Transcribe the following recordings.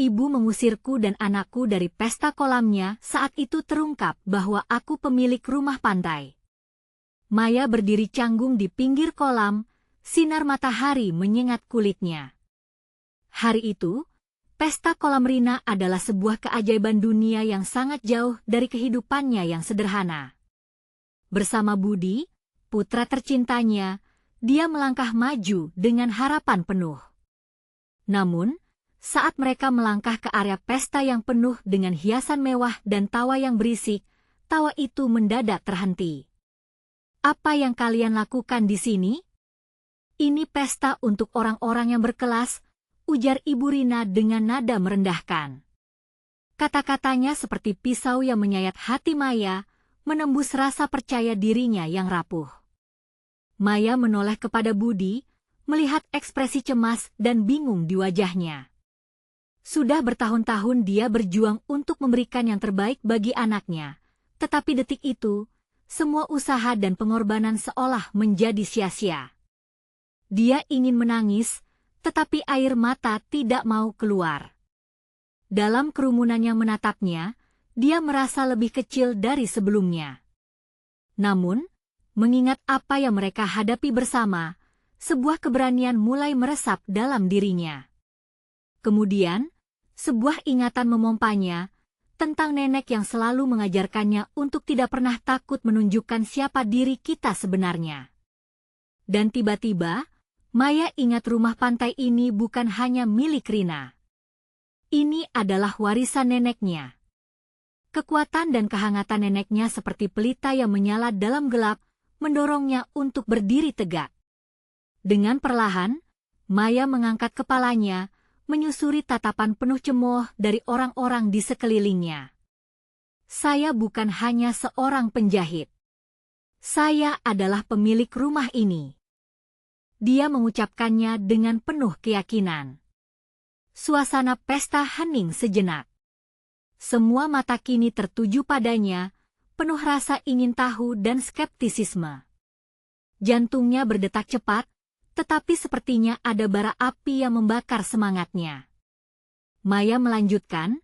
ibu mengusirku dan anakku dari pesta kolamnya. Saat itu terungkap bahwa aku pemilik rumah pantai. Maya berdiri canggung di pinggir kolam, sinar matahari menyengat kulitnya. Hari itu, pesta kolam Rina adalah sebuah keajaiban dunia yang sangat jauh dari kehidupannya yang sederhana. Bersama Budi, putra tercintanya, dia melangkah maju dengan harapan penuh. Namun, saat mereka melangkah ke area pesta yang penuh dengan hiasan mewah dan tawa yang berisik, tawa itu mendadak terhenti. "Apa yang kalian lakukan di sini?" "Ini pesta untuk orang-orang yang berkelas," ujar Ibu Rina dengan nada merendahkan. Kata-katanya seperti pisau yang menyayat hati Maya, menembus rasa percaya dirinya yang rapuh. Maya menoleh kepada Budi, melihat ekspresi cemas dan bingung di wajahnya. Sudah bertahun-tahun dia berjuang untuk memberikan yang terbaik bagi anaknya, tetapi detik itu, semua usaha dan pengorbanan seolah menjadi sia-sia. Dia ingin menangis, tetapi air mata tidak mau keluar. Dalam kerumunan yang menatapnya, dia merasa lebih kecil dari sebelumnya. Namun, mengingat apa yang mereka hadapi bersama, sebuah keberanian mulai meresap dalam dirinya. Kemudian, sebuah ingatan memompanya tentang nenek yang selalu mengajarkannya untuk tidak pernah takut menunjukkan siapa diri kita sebenarnya. Dan tiba-tiba, Maya ingat rumah pantai ini bukan hanya milik Rina. Ini adalah warisan neneknya. Kekuatan dan kehangatan neneknya seperti pelita yang menyala dalam gelap, mendorongnya untuk berdiri tegak. Dengan perlahan, Maya mengangkat kepalanya, menyusuri tatapan penuh cemooh dari orang-orang di sekelilingnya. "Saya bukan hanya seorang penjahit. Saya adalah pemilik rumah ini." Dia mengucapkannya dengan penuh keyakinan. Suasana pesta hening sejenak. Semua mata kini tertuju padanya, penuh rasa ingin tahu dan skeptisisme. Jantungnya berdetak cepat, tetapi sepertinya ada bara api yang membakar semangatnya. Maya melanjutkan,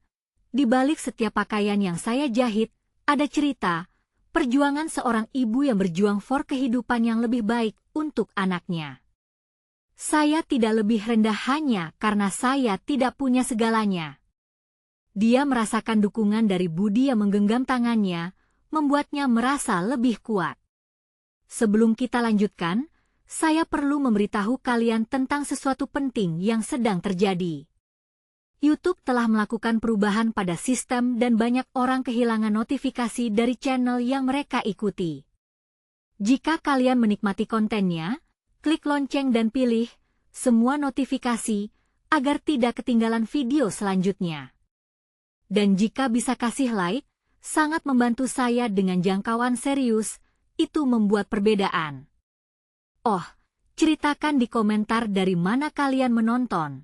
"Di balik setiap pakaian yang saya jahit, ada cerita, perjuangan seorang ibu yang berjuang for kehidupan yang lebih baik untuk anaknya. Saya tidak lebih rendah hanya karena saya tidak punya segalanya." Dia merasakan dukungan dari Budi yang menggenggam tangannya, membuatnya merasa lebih kuat. "Sebelum kita lanjutkan, saya perlu memberitahu kalian tentang sesuatu penting yang sedang terjadi. YouTube telah melakukan perubahan pada sistem dan banyak orang kehilangan notifikasi dari channel yang mereka ikuti. Jika kalian menikmati kontennya, klik lonceng dan pilih semua notifikasi agar tidak ketinggalan video selanjutnya. Dan jika bisa kasih like, sangat membantu saya dengan jangkauan serius, itu membuat perbedaan. Oh, ceritakan di komentar dari mana kalian menonton.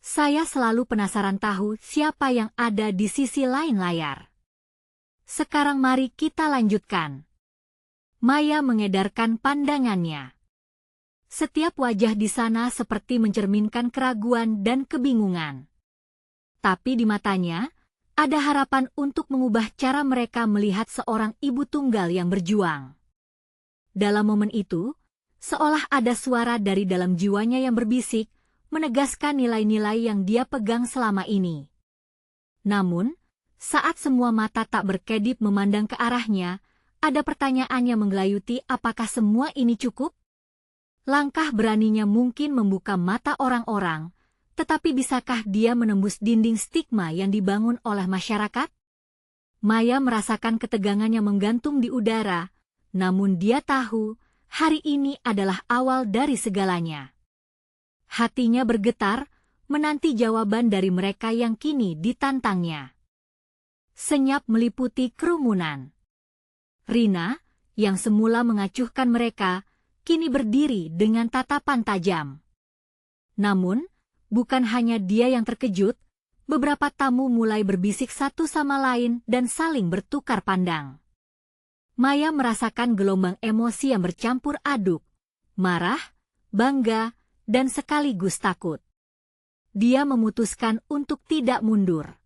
Saya selalu penasaran tahu siapa yang ada di sisi lain layar. Sekarang mari kita lanjutkan." Maya mengedarkan pandangannya. Setiap wajah di sana seperti mencerminkan keraguan dan kebingungan. Tapi di matanya, ada harapan untuk mengubah cara mereka melihat seorang ibu tunggal yang berjuang. Dalam momen itu, seolah ada suara dari dalam jiwanya yang berbisik, menegaskan nilai-nilai yang dia pegang selama ini. Namun, saat semua mata tak berkedip memandang ke arahnya, ada pertanyaan yang menggelayuti, apakah semua ini cukup? Langkah beraninya mungkin membuka mata orang-orang, tetapi bisakah dia menembus dinding stigma yang dibangun oleh masyarakat? Maya merasakan ketegangan yang menggantung di udara, namun dia tahu, hari ini adalah awal dari segalanya. Hatinya bergetar, menanti jawaban dari mereka yang kini ditantangnya. Senyap meliputi kerumunan. Rina, yang semula mengacuhkan mereka, kini berdiri dengan tatapan tajam. Namun, bukan hanya dia yang terkejut, beberapa tamu mulai berbisik satu sama lain dan saling bertukar pandang. Maya merasakan gelombang emosi yang bercampur aduk, marah, bangga, dan sekaligus takut. dia memutuskan untuk tidak mundur.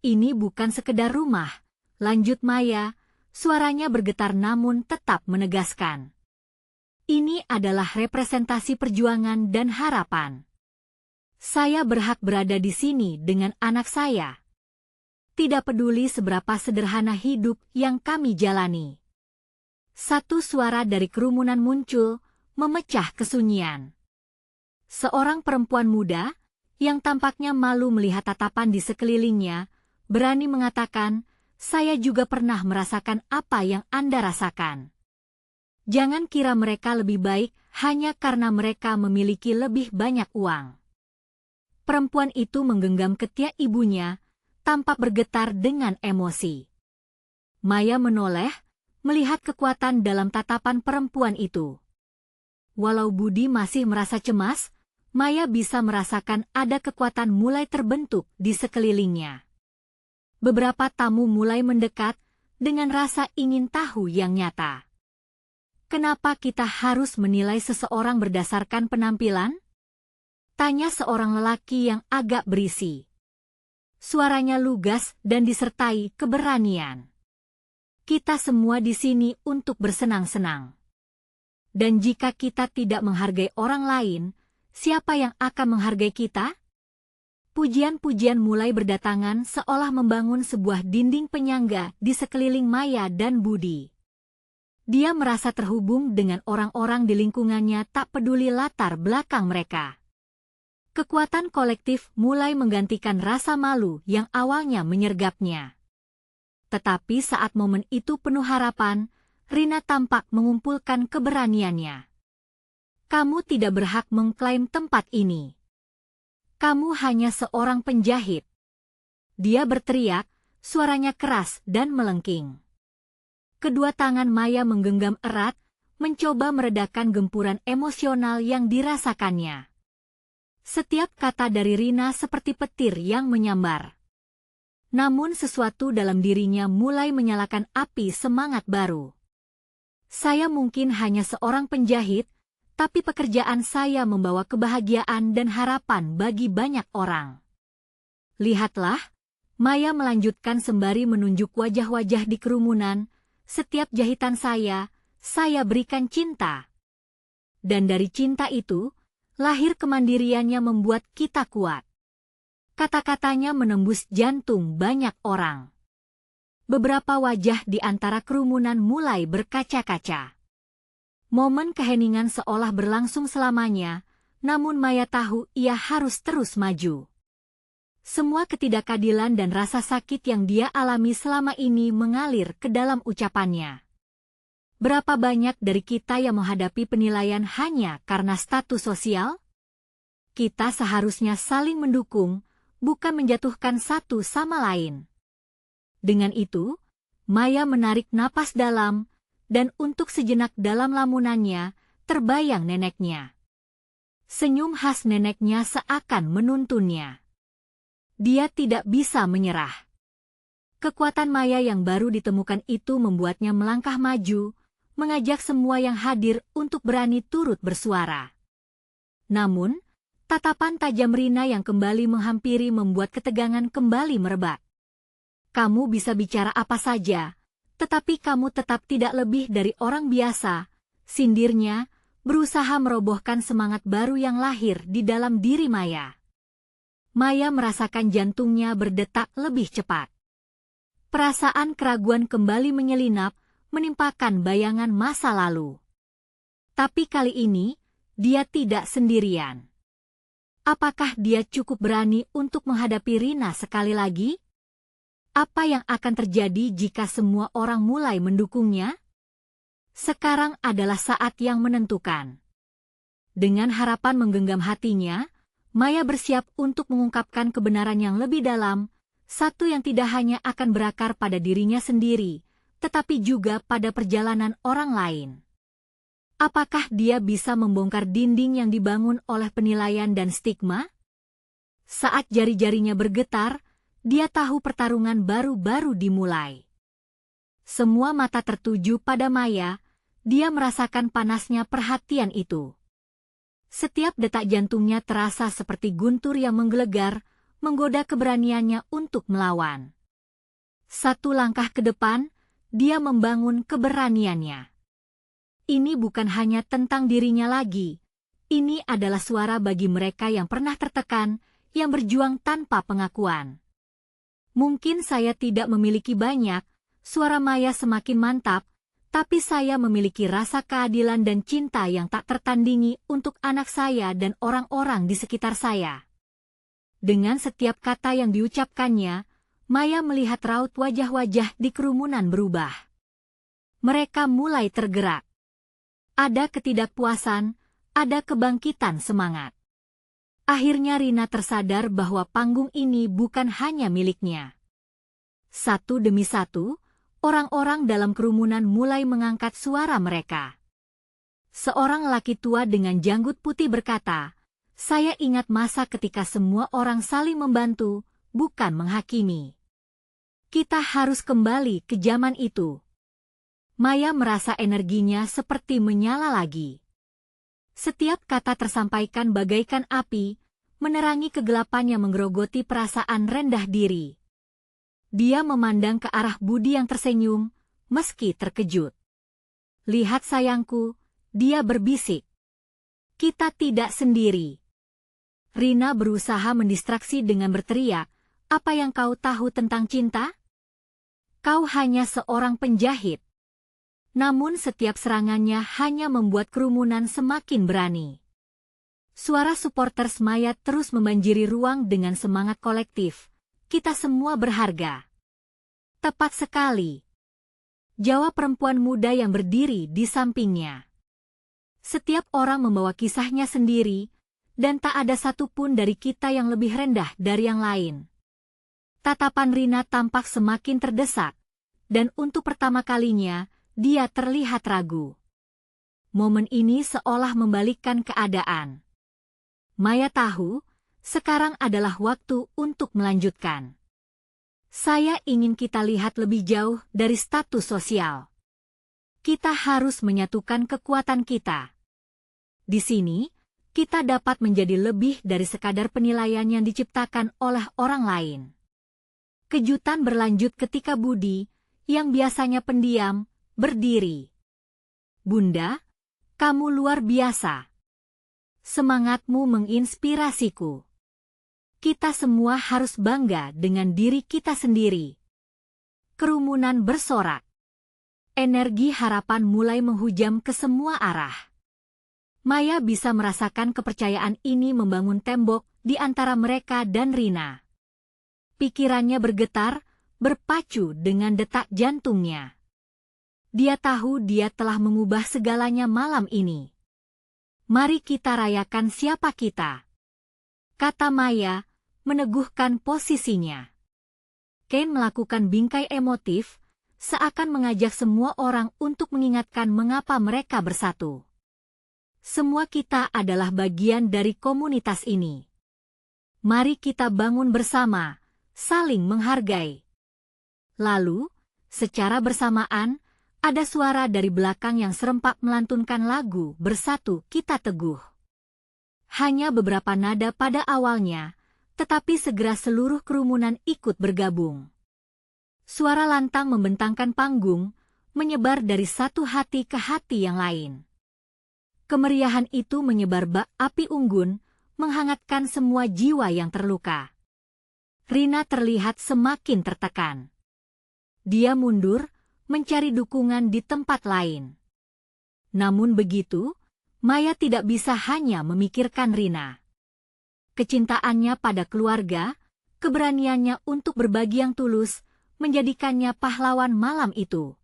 Ini bukan sekedar rumah, lanjut Maya, suaranya bergetar namun tetap menegaskan. Ini adalah representasi perjuangan dan harapan. Saya berhak berada di sini dengan anak saya. Tidak peduli seberapa sederhana hidup yang kami jalani. Satu suara dari kerumunan muncul, memecah kesunyian. Seorang perempuan muda, yang tampaknya malu melihat tatapan di sekelilingnya, berani mengatakan, "Saya juga pernah merasakan apa yang Anda rasakan." Jangan kira mereka lebih baik hanya karena mereka memiliki lebih banyak uang. Perempuan itu menggenggam ketiak ibunya, tampak bergetar dengan emosi. Maya menoleh, melihat kekuatan dalam tatapan perempuan itu. Walau Budi masih merasa cemas, Maya bisa merasakan ada kekuatan mulai terbentuk di sekelilingnya. Beberapa tamu mulai mendekat dengan rasa ingin tahu yang nyata. Kenapa kita harus menilai seseorang berdasarkan penampilan? Tanya seorang lelaki yang agak berisi. Suaranya lugas dan disertai keberanian. Kita semua di sini untuk bersenang-senang. Dan jika kita tidak menghargai orang lain, siapa yang akan menghargai kita? Pujian-pujian mulai berdatangan seolah membangun sebuah dinding penyangga di sekeliling Maya dan Budi. Dia merasa terhubung dengan orang-orang di lingkungannya tak peduli latar belakang mereka. Kekuatan kolektif mulai menggantikan rasa malu yang awalnya menyergapnya. Tetapi saat momen itu penuh harapan, Rina tampak mengumpulkan keberaniannya. Kamu tidak berhak mengklaim tempat ini. Kamu hanya seorang penjahit. Dia berteriak, suaranya keras dan melengking. Kedua tangan Maya menggenggam erat, mencoba meredakan gempuran emosional yang dirasakannya. Setiap kata dari Rina seperti petir yang menyambar. Namun sesuatu dalam dirinya mulai menyalakan api semangat baru. Saya mungkin hanya seorang penjahit, tapi pekerjaan saya membawa kebahagiaan dan harapan bagi banyak orang. Lihatlah, Maya melanjutkan sembari menunjuk wajah-wajah di kerumunan, setiap jahitan saya berikan cinta. Dan dari cinta itu, lahir kemandiriannya membuat kita kuat. Kata-katanya menembus jantung banyak orang. Beberapa wajah di antara kerumunan mulai berkaca-kaca. Momen keheningan seolah berlangsung selamanya, namun Maya tahu ia harus terus maju. Semua ketidakadilan dan rasa sakit yang dia alami selama ini mengalir ke dalam ucapannya. Berapa banyak dari kita yang menghadapi penilaian hanya karena status sosial? Kita seharusnya saling mendukung, bukan menjatuhkan satu sama lain. Dengan itu, Maya menarik napas dalam, dan untuk sejenak dalam lamunannya, terbayang neneknya. Senyum khas neneknya seakan menuntunnya. Dia tidak bisa menyerah. Kekuatan Maya yang baru ditemukan itu membuatnya melangkah maju, mengajak semua yang hadir untuk berani turut bersuara. Namun, tatapan tajam Rina yang kembali menghampiri membuat ketegangan kembali merebak. Kamu bisa bicara apa saja, tetapi kamu tetap tidak lebih dari orang biasa, sindirnya, berusaha merobohkan semangat baru yang lahir di dalam diri Maya. Maya merasakan jantungnya berdetak lebih cepat. Perasaan keraguan kembali menyelinap, menimpakan bayangan masa lalu. Tapi kali ini, dia tidak sendirian. Apakah dia cukup berani untuk menghadapi Rina sekali lagi? Apa yang akan terjadi jika semua orang mulai mendukungnya? Sekarang adalah saat yang menentukan. Dengan harapan menggenggam hatinya, Maya bersiap untuk mengungkapkan kebenaran yang lebih dalam, satu yang tidak hanya akan berakar pada dirinya sendiri, tetapi juga pada perjalanan orang lain. Apakah dia bisa membongkar dinding yang dibangun oleh penilaian dan stigma? Saat jari-jarinya bergetar, dia tahu pertarungan baru-baru dimulai. Semua mata tertuju pada Maya, dia merasakan panasnya perhatian itu. Setiap detak jantungnya terasa seperti guntur yang menggelegar, menggoda keberaniannya untuk melawan. Satu langkah ke depan, dia membangun keberaniannya. Ini bukan hanya tentang dirinya lagi. Ini adalah suara bagi mereka yang pernah tertekan, yang berjuang tanpa pengakuan. Mungkin saya tidak memiliki banyak, suara Maya semakin mantap, tapi saya memiliki rasa keadilan dan cinta yang tak tertandingi untuk anak saya dan orang-orang di sekitar saya. Dengan setiap kata yang diucapkannya, Maya melihat raut wajah-wajah di kerumunan berubah. Mereka mulai tergerak. Ada ketidakpuasan, ada kebangkitan semangat. Akhirnya Rina tersadar bahwa panggung ini bukan hanya miliknya. Satu demi satu, orang-orang dalam kerumunan mulai mengangkat suara mereka. Seorang laki tua dengan janggut putih berkata, "Saya ingat masa ketika semua orang saling membantu, bukan menghakimi. Kita harus kembali ke zaman itu." Maya merasa energinya seperti menyala lagi. Setiap kata tersampaikan bagaikan api, menerangi kegelapan yang menggerogoti perasaan rendah diri. Dia memandang ke arah Budi yang tersenyum, meski terkejut. "Lihat sayangku," dia berbisik. "Kita tidak sendiri." Rina berusaha mendistraksi dengan berteriak, "Apa yang kau tahu tentang cinta? Kau hanya seorang penjahit." Namun setiap serangannya hanya membuat kerumunan semakin berani. Suara supporters Maya terus membanjiri ruang dengan semangat kolektif. "Kita semua berharga." "Tepat sekali," jawab perempuan muda yang berdiri di sampingnya. "Setiap orang membawa kisahnya sendiri, dan tak ada satupun dari kita yang lebih rendah dari yang lain." Tatapan Rina tampak semakin terdesak, dan untuk pertama kalinya, dia terlihat ragu. Momen ini seolah membalikkan keadaan. Maya tahu, sekarang adalah waktu untuk melanjutkan. "Saya ingin kita lihat lebih jauh dari status sosial. Kita harus menyatukan kekuatan kita. Di sini, kita dapat menjadi lebih dari sekadar penilaian yang diciptakan oleh orang lain." Kejutan berlanjut ketika Budi, yang biasanya pendiam, berdiri. "Bunda, kamu luar biasa. Semangatmu menginspirasiku. Kita semua harus bangga dengan diri kita sendiri." Kerumunan bersorak. Energi harapan mulai menghujam ke semua arah. Maya bisa merasakan kepercayaan ini membangun tembok di antara mereka dan Rina. Pikirannya bergetar, berpacu dengan detak jantungnya. Dia tahu dia telah mengubah segalanya malam ini. "Mari kita rayakan siapa kita," kata Maya, meneguhkan posisinya. Kane melakukan bingkai emotif, seakan mengajak semua orang untuk mengingatkan mengapa mereka bersatu. "Semua kita adalah bagian dari komunitas ini. Mari kita bangun bersama, saling menghargai." Lalu, secara bersamaan, ada suara dari belakang yang serempak melantunkan lagu "Bersatu Kita Teguh". Hanya beberapa nada pada awalnya, tetapi segera seluruh kerumunan ikut bergabung. Suara lantang membentangkan panggung, menyebar dari satu hati ke hati yang lain. Kemeriahan itu menyebar bak api unggun, menghangatkan semua jiwa yang terluka. Rina terlihat semakin tertekan. Dia mundur, mencari dukungan di tempat lain. Namun begitu, Maya tidak bisa hanya memikirkan Rina. Kecintaannya pada keluarga, keberaniannya untuk berbagi yang tulus, menjadikannya pahlawan malam itu.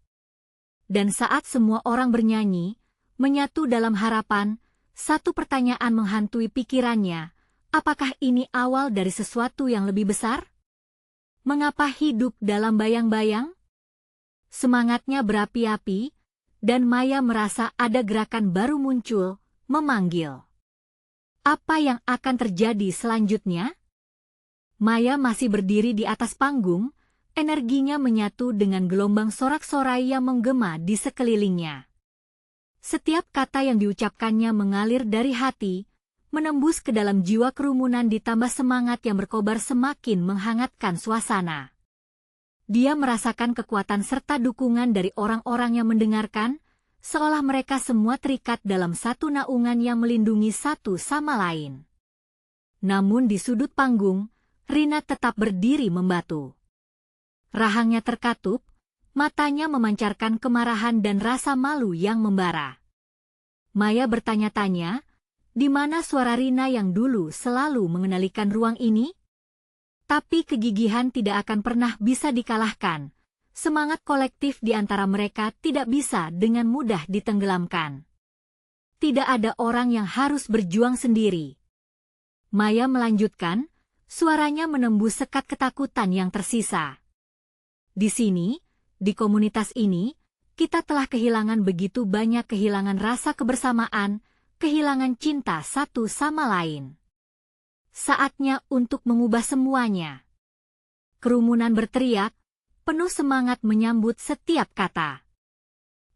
Dan saat semua orang bernyanyi, menyatu dalam harapan, satu pertanyaan menghantui pikirannya, apakah ini awal dari sesuatu yang lebih besar? Mengapa hidup dalam bayang-bayang? Semangatnya berapi-api, dan Maya merasa ada gerakan baru muncul, memanggil. Apa yang akan terjadi selanjutnya? Maya masih berdiri di atas panggung, energinya menyatu dengan gelombang sorak-sorai yang menggema di sekelilingnya. Setiap kata yang diucapkannya mengalir dari hati, menembus ke dalam jiwa kerumunan ditambah semangat yang berkobar semakin menghangatkan suasana. Dia merasakan kekuatan serta dukungan dari orang-orang yang mendengarkan, seolah mereka semua terikat dalam satu naungan yang melindungi satu sama lain. Namun di sudut panggung, Rina tetap berdiri membatu. Rahangnya terkatup, matanya memancarkan kemarahan dan rasa malu yang membara. Maya bertanya-tanya, di mana suara Rina yang dulu selalu mengendalikan ruang ini? Tapi kegigihan tidak akan pernah bisa dikalahkan. Semangat kolektif di antara mereka tidak bisa dengan mudah ditenggelamkan. Tidak ada orang yang harus berjuang sendiri. Maya melanjutkan, suaranya menembus sekat ketakutan yang tersisa. Di sini, di komunitas ini, kita telah kehilangan begitu banyak kehilangan rasa kebersamaan, kehilangan cinta satu sama lain. Saatnya untuk mengubah semuanya. Kerumunan berteriak, penuh semangat menyambut setiap kata.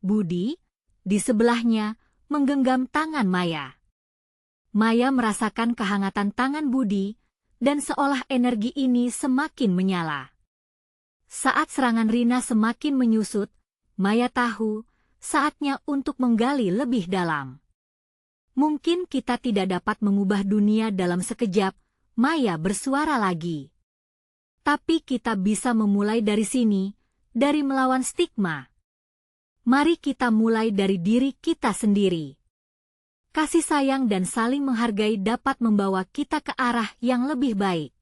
Budi, di sebelahnya, menggenggam tangan Maya. Maya merasakan kehangatan tangan Budi, dan seolah energi ini semakin menyala. Saat serangan Rina semakin menyusut, Maya tahu, saatnya untuk menggali lebih dalam. Mungkin kita tidak dapat mengubah dunia dalam sekejap, Maya bersuara lagi. Tapi kita bisa memulai dari sini, dari melawan stigma. Mari kita mulai dari diri kita sendiri. Kasih sayang dan saling menghargai dapat membawa kita ke arah yang lebih baik.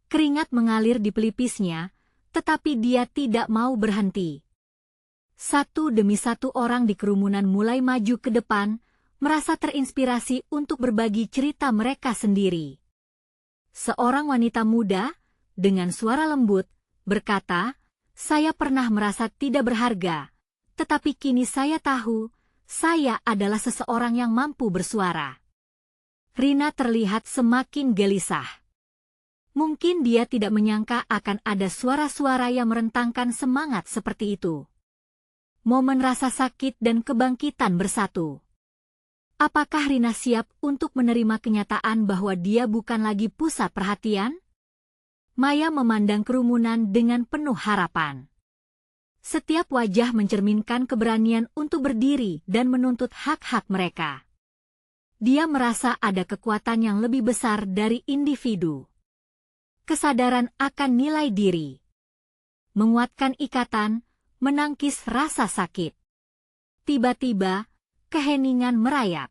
Keringat mengalir di pelipisnya, tetapi dia tidak mau berhenti. Satu demi satu orang di kerumunan mulai maju ke depan, merasa terinspirasi untuk berbagi cerita mereka sendiri. Seorang wanita muda, dengan suara lembut, berkata, "Saya pernah merasa tidak berharga, tetapi kini saya tahu, saya adalah seseorang yang mampu bersuara." Rina terlihat semakin gelisah. Mungkin dia tidak menyangka akan ada suara-suara yang merentangkan semangat seperti itu. Momen rasa sakit dan kebangkitan bersatu. Apakah Rina siap untuk menerima kenyataan bahwa dia bukan lagi pusat perhatian? Maya memandang kerumunan dengan penuh harapan. Setiap wajah mencerminkan keberanian untuk berdiri dan menuntut hak-hak mereka. Dia merasa ada kekuatan yang lebih besar dari individu. Kesadaran akan nilai diri. Menguatkan ikatan, menangkis rasa sakit. Tiba-tiba, keheningan merayap.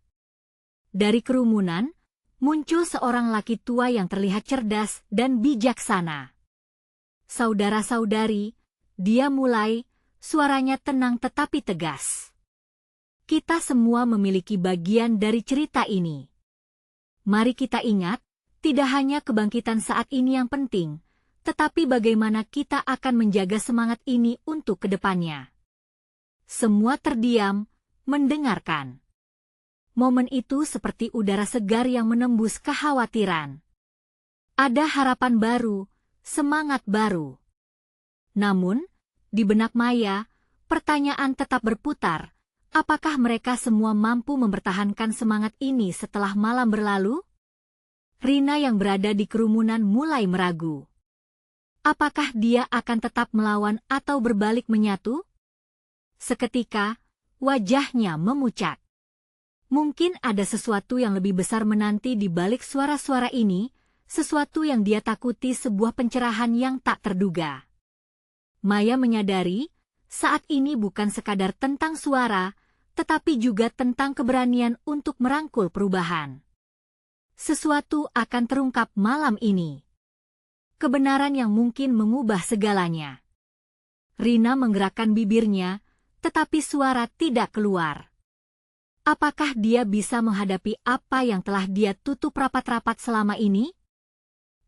Dari kerumunan, muncul seorang laki tua yang terlihat cerdas dan bijaksana. "Saudara-saudari," dia mulai, suaranya tenang tetapi tegas. "Kita semua memiliki bagian dari cerita ini. Mari kita ingat, tidak hanya kebangkitan saat ini yang penting, tetapi bagaimana kita akan menjaga semangat ini untuk kedepannya." Semua terdiam, mendengarkan. Momen itu seperti udara segar yang menembus kekhawatiran. Ada harapan baru, semangat baru. Namun, di benak Maya, pertanyaan tetap berputar, apakah mereka semua mampu mempertahankan semangat ini setelah malam berlalu? Rina yang berada di kerumunan mulai meragu. Apakah dia akan tetap melawan atau berbalik menyatu? Seketika, wajahnya memucat. Mungkin ada sesuatu yang lebih besar menanti di balik suara-suara ini, sesuatu yang dia takuti, sebuah pencerahan yang tak terduga. Maya menyadari, saat ini bukan sekadar tentang suara, tetapi juga tentang keberanian untuk merangkul perubahan. Sesuatu akan terungkap malam ini. Kebenaran yang mungkin mengubah segalanya. Rina menggerakkan bibirnya, tetapi suara tidak keluar. Apakah dia bisa menghadapi apa yang telah dia tutup rapat-rapat selama ini?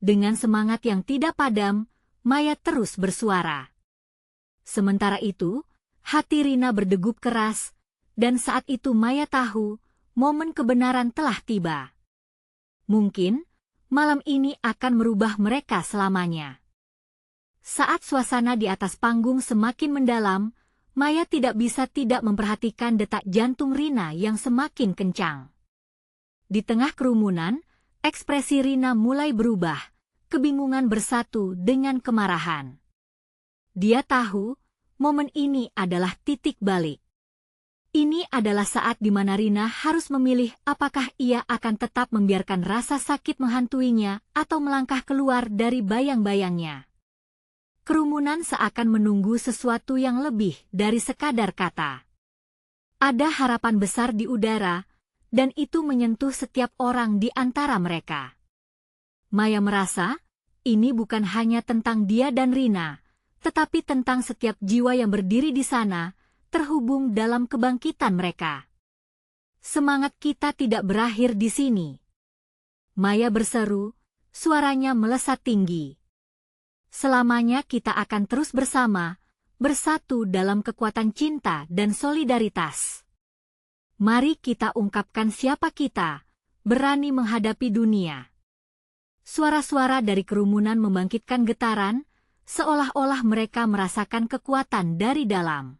Dengan semangat yang tidak padam, Maya terus bersuara. Sementara itu, hati Rina berdegup keras, dan saat itu Maya tahu, momen kebenaran telah tiba. Mungkin, malam ini akan merubah mereka selamanya. Saat suasana di atas panggung semakin mendalam, Maya tidak bisa tidak memperhatikan detak jantung Rina yang semakin kencang. Di tengah kerumunan, ekspresi Rina mulai berubah, kebingungan bersatu dengan kemarahan. Dia tahu, momen ini adalah titik balik. Ini adalah saat di mana Rina harus memilih apakah ia akan tetap membiarkan rasa sakit menghantuinya atau melangkah keluar dari bayang-bayangnya. Kerumunan seakan menunggu sesuatu yang lebih dari sekadar kata. Ada harapan besar di udara, dan itu menyentuh setiap orang di antara mereka. Maya merasa, ini bukan hanya tentang dia dan Rina, tetapi tentang setiap jiwa yang berdiri di sana, terhubung dalam kebangkitan mereka. Semangat kita tidak berakhir di sini. Maya berseru, suaranya melesat tinggi. Selamanya kita akan terus bersama, bersatu dalam kekuatan cinta dan solidaritas. Mari kita ungkapkan siapa kita, berani menghadapi dunia. Suara-suara dari kerumunan membangkitkan getaran, seolah-olah mereka merasakan kekuatan dari dalam.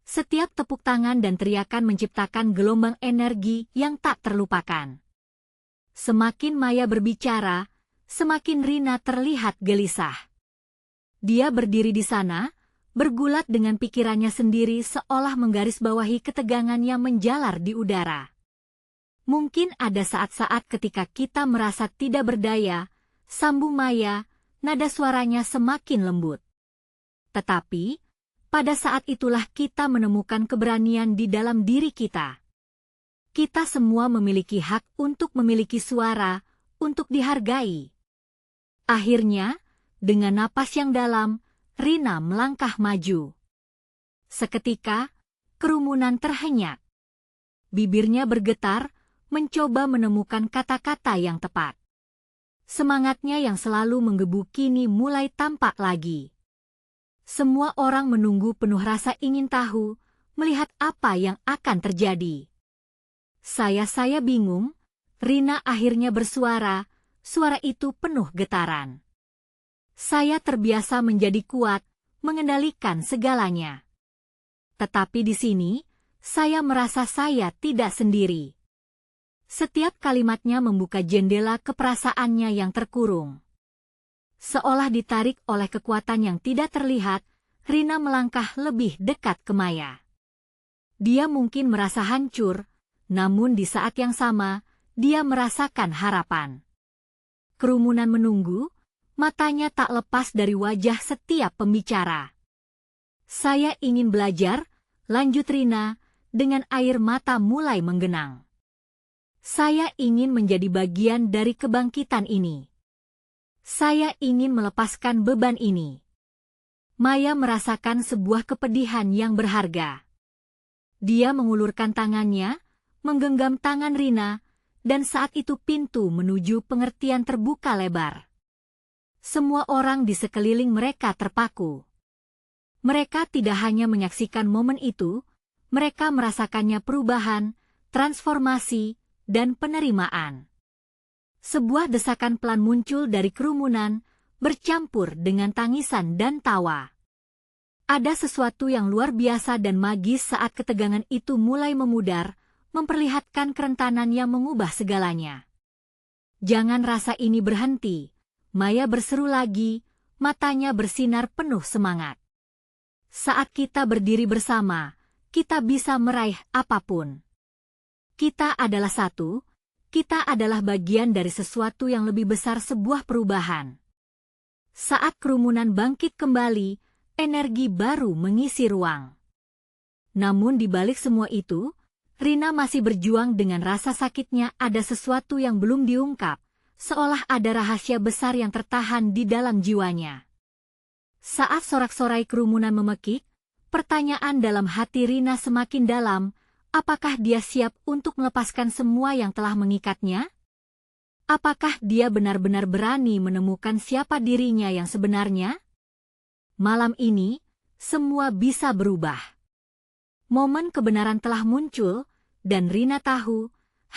Setiap tepuk tangan dan teriakan menciptakan gelombang energi yang tak terlupakan. Semakin Maya berbicara, semakin Rina terlihat gelisah. Dia berdiri di sana, bergulat dengan pikirannya sendiri seolah menggarisbawahi ketegangan yang menjalar di udara. Mungkin ada saat-saat ketika kita merasa tidak berdaya, sambung Maya, nada suaranya semakin lembut. Tetapi, pada saat itulah kita menemukan keberanian di dalam diri kita. Kita semua memiliki hak untuk memiliki suara, untuk dihargai. Akhirnya, dengan napas yang dalam, Rina melangkah maju. Seketika, kerumunan terhenyak. Bibirnya bergetar, mencoba menemukan kata-kata yang tepat. Semangatnya yang selalu menggebu kini mulai tampak lagi. Semua orang menunggu penuh rasa ingin tahu, melihat apa yang akan terjadi. Saya bingung, Rina akhirnya bersuara, suara itu penuh getaran. Saya terbiasa menjadi kuat, mengendalikan segalanya. Tetapi di sini, saya merasa saya tidak sendiri. Setiap kalimatnya membuka jendela keperasaannya yang terkurung. Seolah ditarik oleh kekuatan yang tidak terlihat, Rina melangkah lebih dekat ke Maya. Dia mungkin merasa hancur, namun di saat yang sama, dia merasakan harapan. Kerumunan menunggu, matanya tak lepas dari wajah setiap pembicara. Saya ingin belajar, lanjut Rina, dengan air mata mulai menggenang. Saya ingin menjadi bagian dari kebangkitan ini. Saya ingin melepaskan beban ini. Maya merasakan sebuah kepedihan yang berharga. Dia mengulurkan tangannya, menggenggam tangan Rina, dan saat itu pintu menuju pengertian terbuka lebar. Semua orang di sekeliling mereka terpaku. Mereka tidak hanya menyaksikan momen itu, mereka merasakannya perubahan, transformasi, dan penerimaan. Sebuah desakan pelan muncul dari kerumunan, bercampur dengan tangisan dan tawa. Ada sesuatu yang luar biasa dan magis saat ketegangan itu mulai memudar, memperlihatkan kerentanan yang mengubah segalanya. Jangan rasa ini berhenti, Maya berseru lagi, matanya bersinar penuh semangat. Saat kita berdiri bersama, kita bisa meraih apapun. Kita adalah satu. Kita adalah bagian dari sesuatu yang lebih besar, sebuah perubahan. Saat kerumunan bangkit kembali, energi baru mengisi ruang. Namun di balik semua itu, Rina masih berjuang dengan rasa sakitnya. Ada sesuatu yang belum diungkap, seolah ada rahasia besar yang tertahan di dalam jiwanya. Saat sorak-sorai kerumunan memekik, pertanyaan dalam hati Rina semakin dalam. Apakah dia siap untuk melepaskan semua yang telah mengikatnya? Apakah dia benar-benar berani menemukan siapa dirinya yang sebenarnya? Malam ini, semua bisa berubah. Momen kebenaran telah muncul, dan Rina tahu,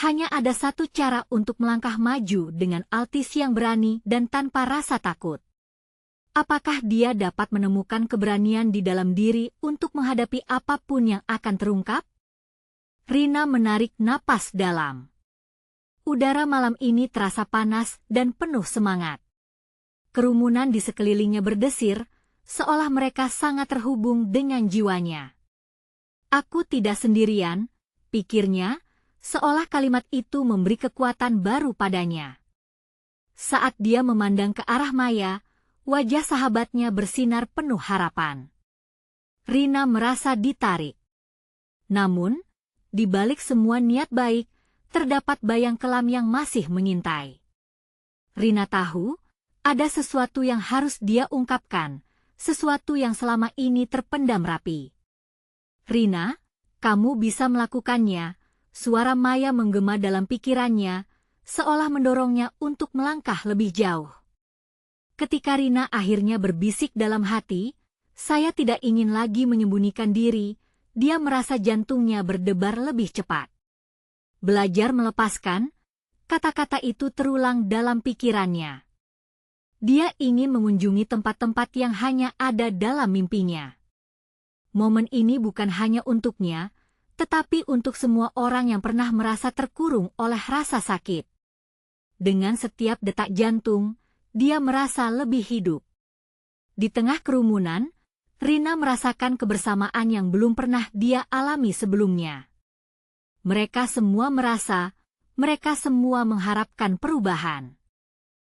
hanya ada satu cara untuk melangkah maju dengan altis yang berani dan tanpa rasa takut. Apakah dia dapat menemukan keberanian di dalam diri untuk menghadapi apapun yang akan terungkap? Rina menarik napas dalam. Udara malam ini terasa panas dan penuh semangat. Kerumunan di sekelilingnya berdesir, seolah mereka sangat terhubung dengan jiwanya. Aku tidak sendirian, pikirnya, seolah kalimat itu memberi kekuatan baru padanya. Saat dia memandang ke arah Maya, wajah sahabatnya bersinar penuh harapan. Rina merasa ditarik. Namun, di balik semua niat baik, terdapat bayang kelam yang masih mengintai. Rina tahu, ada sesuatu yang harus dia ungkapkan, sesuatu yang selama ini terpendam rapi. Rina, kamu bisa melakukannya, suara Maya menggema dalam pikirannya, seolah mendorongnya untuk melangkah lebih jauh. Ketika Rina akhirnya berbisik dalam hati, saya tidak ingin lagi menyembunyikan diri, dia merasa jantungnya berdebar lebih cepat. Belajar melepaskan, kata-kata itu terulang dalam pikirannya. Dia ingin mengunjungi tempat-tempat yang hanya ada dalam mimpinya. Momen ini bukan hanya untuknya, tetapi untuk semua orang yang pernah merasa terkurung oleh rasa sakit. Dengan setiap detak jantung, dia merasa lebih hidup. Di tengah kerumunan, Rina merasakan kebersamaan yang belum pernah dia alami sebelumnya. Mereka semua merasa, mereka semua mengharapkan perubahan.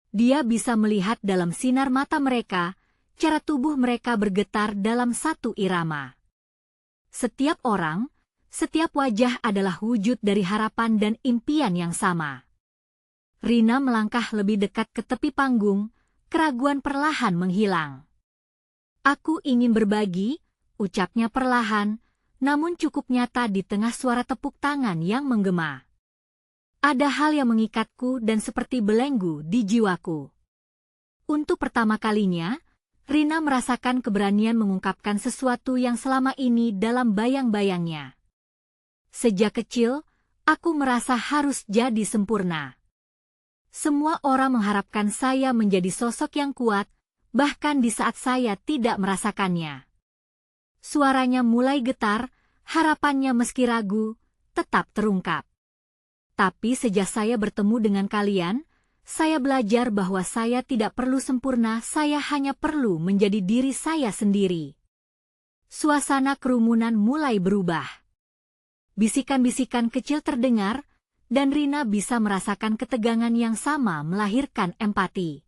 Dia bisa melihat dalam sinar mata mereka, cara tubuh mereka bergetar dalam satu irama. Setiap orang, setiap wajah adalah wujud dari harapan dan impian yang sama. Rina melangkah lebih dekat ke tepi panggung, keraguan perlahan menghilang. Aku ingin berbagi, ucapnya perlahan, namun cukup nyata di tengah suara tepuk tangan yang menggema. Ada hal yang mengikatku dan seperti belenggu di jiwaku. Untuk pertama kalinya, Rina merasakan keberanian mengungkapkan sesuatu yang selama ini dalam bayang-bayangnya. Sejak kecil, aku merasa harus jadi sempurna. Semua orang mengharapkan saya menjadi sosok yang kuat, bahkan di saat saya tidak merasakannya. Suaranya mulai getar, harapannya meski ragu, tetap terungkap. Tapi sejak saya bertemu dengan kalian, saya belajar bahwa saya tidak perlu sempurna, saya hanya perlu menjadi diri saya sendiri. Suasana kerumunan mulai berubah. Bisikan-bisikan kecil terdengar, dan Rina bisa merasakan ketegangan yang sama melahirkan empati.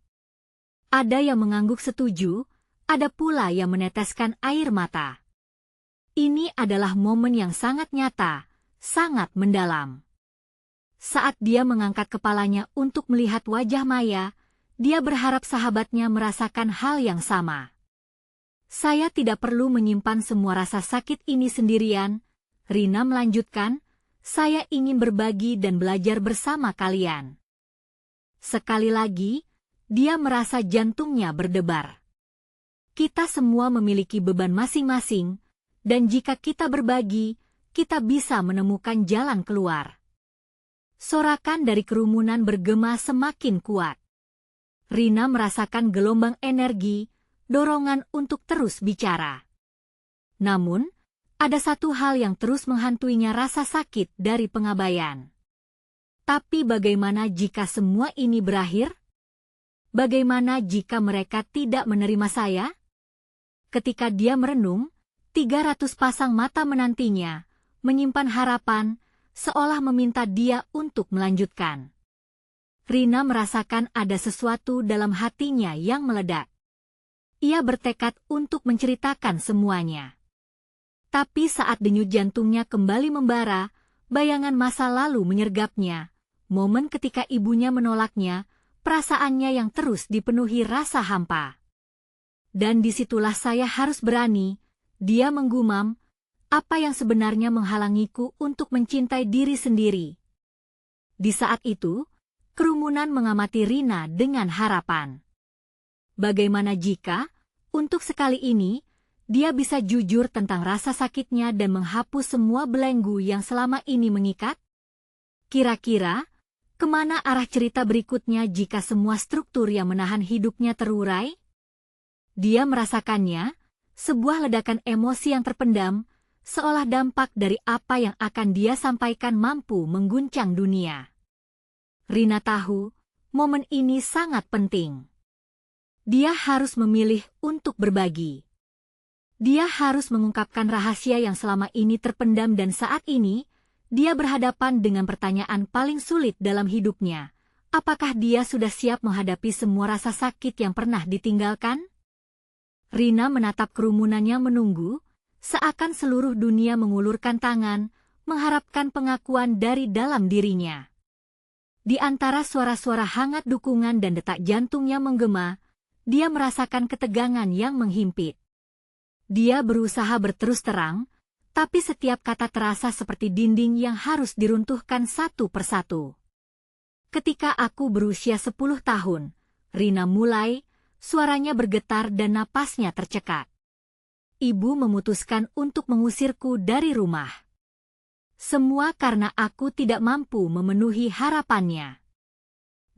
Ada yang mengangguk setuju, ada pula yang meneteskan air mata. Ini adalah momen yang sangat nyata, sangat mendalam. Saat dia mengangkat kepalanya untuk melihat wajah Maya, dia berharap sahabatnya merasakan hal yang sama. Saya tidak perlu menyimpan semua rasa sakit ini sendirian, Rina melanjutkan, saya ingin berbagi dan belajar bersama kalian. Sekali lagi, dia merasa jantungnya berdebar. Kita semua memiliki beban masing-masing, dan jika kita berbagi, kita bisa menemukan jalan keluar. Sorakan dari kerumunan bergema semakin kuat. Rina merasakan gelombang energi, dorongan untuk terus bicara. Namun, ada satu hal yang terus menghantuinya, rasa sakit dari pengabaian. Tapi bagaimana jika semua ini berakhir? Bagaimana jika mereka tidak menerima saya? Ketika dia merenung, 300 pasang mata menantinya, menyimpan harapan, seolah meminta dia untuk melanjutkan. Rina merasakan ada sesuatu dalam hatinya yang meledak. Ia bertekad untuk menceritakan semuanya. Tapi saat denyut jantungnya kembali membara, bayangan masa lalu menyergapnya, momen ketika ibunya menolaknya, perasaannya yang terus dipenuhi rasa hampa. Dan disitulah saya harus berani, dia menggumam, apa yang sebenarnya menghalangiku untuk mencintai diri sendiri. Di saat itu, kerumunan mengamati Rina dengan harapan. Bagaimana jika, untuk sekali ini, dia bisa jujur tentang rasa sakitnya dan menghapus semua belenggu yang selama ini mengikat? Kira-kira, kemana arah cerita berikutnya jika semua struktur yang menahan hidupnya terurai? Dia merasakannya, sebuah ledakan emosi yang terpendam, seolah dampak dari apa yang akan dia sampaikan mampu mengguncang dunia. Rina tahu, momen ini sangat penting. Dia harus memilih untuk berbagi. Dia harus mengungkapkan rahasia yang selama ini terpendam dan saat ini, dia berhadapan dengan pertanyaan paling sulit dalam hidupnya. Apakah dia sudah siap menghadapi semua rasa sakit yang pernah ditinggalkan? Rina menatap kerumunannya menunggu, seakan seluruh dunia mengulurkan tangan, mengharapkan pengakuan dari dalam dirinya. Di antara suara-suara hangat dukungan dan detak jantungnya menggema, dia merasakan ketegangan yang menghimpit. Dia berusaha berterus terang, tapi setiap kata terasa seperti dinding yang harus diruntuhkan satu persatu. Ketika aku berusia 10 tahun, Rina mulai, suaranya bergetar dan napasnya tercekat. Ibu memutuskan untuk mengusirku dari rumah. Semua karena aku tidak mampu memenuhi harapannya.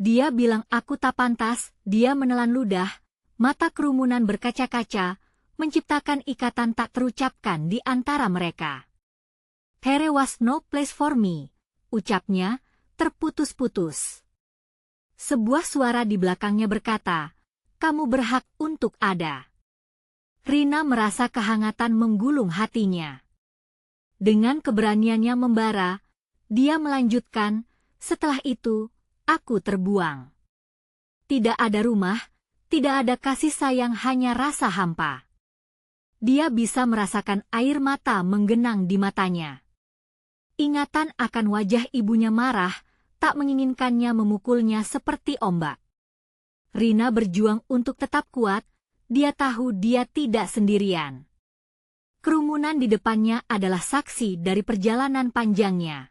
Dia bilang aku tak pantas, dia menelan ludah, mata kerumunan berkaca-kaca, menciptakan ikatan tak terucapkan di antara mereka. There was no place for me, ucapnya, terputus-putus. Sebuah suara di belakangnya berkata, kamu berhak untuk ada. Rina merasa kehangatan menggulung hatinya. Dengan keberaniannya membara, dia melanjutkan, setelah itu, aku terbuang. Tidak ada rumah, tidak ada kasih sayang, hanya rasa hampa. Dia bisa merasakan air mata menggenang di matanya. Ingatan akan wajah ibunya marah, tak menginginkannya memukulnya seperti ombak. Rina berjuang untuk tetap kuat, dia tahu dia tidak sendirian. Kerumunan di depannya adalah saksi dari perjalanan panjangnya.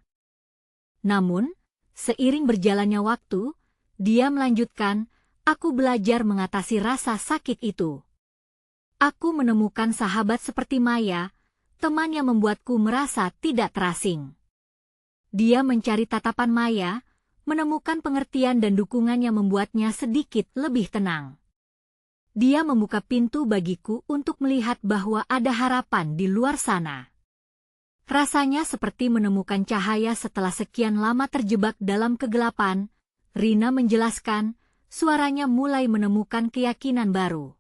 Namun, seiring berjalannya waktu, dia melanjutkan, aku belajar mengatasi rasa sakit itu. Aku menemukan sahabat seperti Maya, teman yang membuatku merasa tidak terasing. Dia mencari tatapan Maya, menemukan pengertian dan dukungan yang membuatnya sedikit lebih tenang. Dia membuka pintu bagiku untuk melihat bahwa ada harapan di luar sana. Rasanya seperti menemukan cahaya setelah sekian lama terjebak dalam kegelapan. Rina menjelaskan, suaranya mulai menemukan keyakinan baru.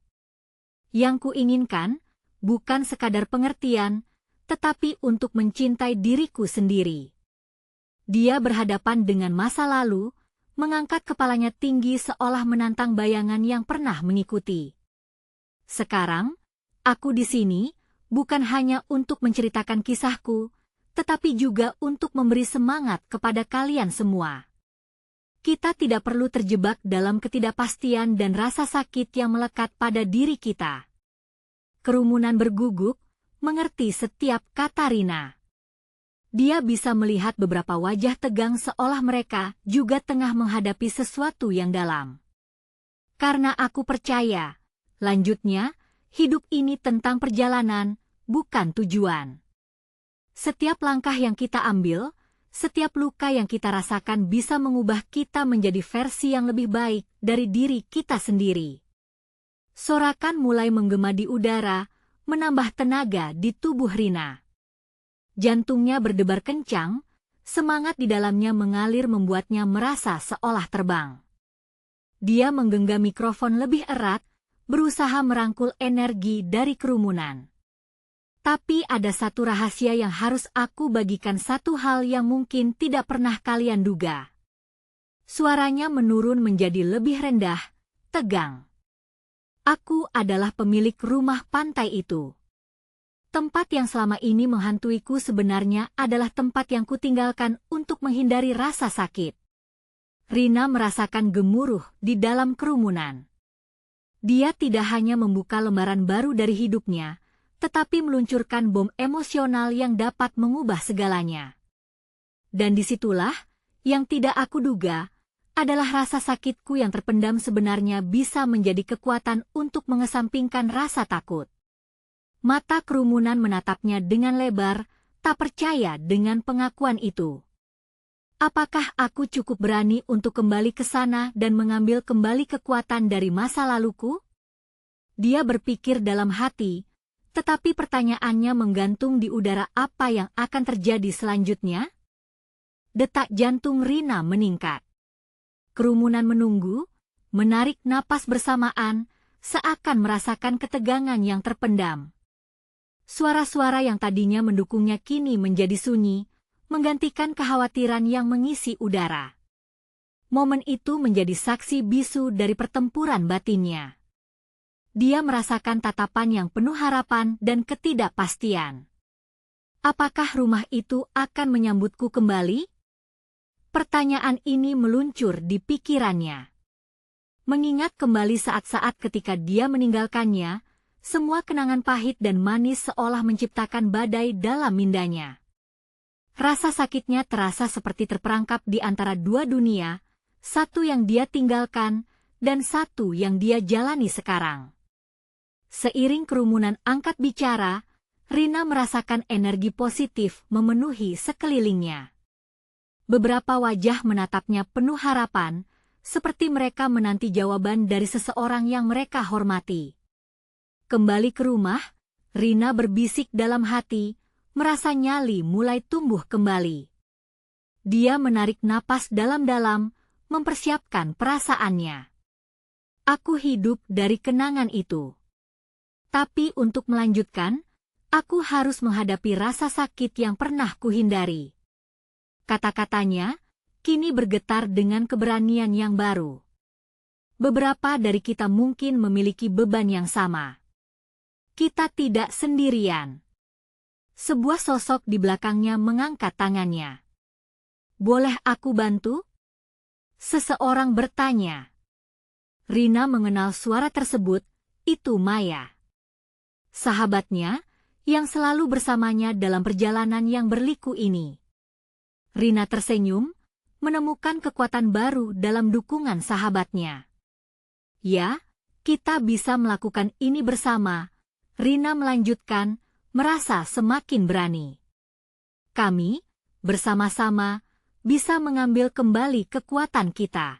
Yang kuinginkan, bukan sekadar pengertian, tetapi untuk mencintai diriku sendiri. Dia berhadapan dengan masa lalu, mengangkat kepalanya tinggi seolah menantang bayangan yang pernah mengikuti. Sekarang, aku di sini, bukan hanya untuk menceritakan kisahku, tetapi juga untuk memberi semangat kepada kalian semua. Kita tidak perlu terjebak dalam ketidakpastian dan rasa sakit yang melekat pada diri kita. Kerumunan berguguk, mengerti setiap kata Rina. Dia bisa melihat beberapa wajah tegang seolah mereka juga tengah menghadapi sesuatu yang dalam. Karena aku percaya, lanjutnya, hidup ini tentang perjalanan, bukan tujuan. Setiap langkah yang kita ambil, setiap luka yang kita rasakan bisa mengubah kita menjadi versi yang lebih baik dari diri kita sendiri. Sorakan mulai menggema di udara, menambah tenaga di tubuh Rina. Jantungnya berdebar kencang, semangat di dalamnya mengalir membuatnya merasa seolah terbang. Dia menggenggam mikrofon lebih erat, berusaha merangkul energi dari kerumunan. Tapi ada satu rahasia yang harus aku bagikan, satu hal yang mungkin tidak pernah kalian duga. Suaranya menurun menjadi lebih rendah, tegang. Aku adalah pemilik rumah pantai itu. Tempat yang selama ini menghantuiku sebenarnya adalah tempat yang kutinggalkan untuk menghindari rasa sakit. Rina merasakan gemuruh di dalam kerumunan. Dia tidak hanya membuka lembaran baru dari hidupnya, tetapi meluncurkan bom emosional yang dapat mengubah segalanya. Dan disitulah, yang tidak aku duga, adalah rasa sakitku yang terpendam sebenarnya bisa menjadi kekuatan untuk mengesampingkan rasa takut. Mata kerumunan menatapnya dengan lebar, tak percaya dengan pengakuan itu. Apakah aku cukup berani untuk kembali ke sana dan mengambil kembali kekuatan dari masa laluku? Dia berpikir dalam hati, tetapi pertanyaannya menggantung di udara, apa yang akan terjadi selanjutnya? Detak jantung Rina meningkat. Kerumunan menunggu, menarik napas bersamaan, seakan merasakan ketegangan yang terpendam. Suara-suara yang tadinya mendukungnya kini menjadi sunyi, menggantikan kekhawatiran yang mengisi udara. Momen itu menjadi saksi bisu dari pertempuran batinnya. Dia merasakan tatapan yang penuh harapan dan ketidakpastian. Apakah rumah itu akan menyambutku kembali? Pertanyaan ini meluncur di pikirannya. Mengingat kembali saat-saat ketika dia meninggalkannya, semua kenangan pahit dan manis seolah menciptakan badai dalam mindanya. Rasa sakitnya terasa seperti terperangkap di antara dua dunia, satu yang dia tinggalkan dan satu yang dia jalani sekarang. Seiring kerumunan angkat bicara, Rina merasakan energi positif memenuhi sekelilingnya. Beberapa wajah menatapnya penuh harapan, seperti mereka menanti jawaban dari seseorang yang mereka hormati. Kembali ke rumah, Rina berbisik dalam hati, merasa nyali mulai tumbuh kembali. Dia menarik napas dalam-dalam, mempersiapkan perasaannya. Aku hidup dari kenangan itu. Tapi untuk melanjutkan, aku harus menghadapi rasa sakit yang pernah kuhindari. Kata-katanya kini bergetar dengan keberanian yang baru. Beberapa dari kita mungkin memiliki beban yang sama. Kita tidak sendirian. Sebuah sosok di belakangnya mengangkat tangannya. Boleh aku bantu? Seseorang bertanya. Rina mengenal suara tersebut, itu Maya. Sahabatnya, yang selalu bersamanya dalam perjalanan yang berliku ini. Rina tersenyum, menemukan kekuatan baru dalam dukungan sahabatnya. Ya, kita bisa melakukan ini bersama, Rina melanjutkan, merasa semakin berani. Kami, bersama-sama, bisa mengambil kembali kekuatan kita.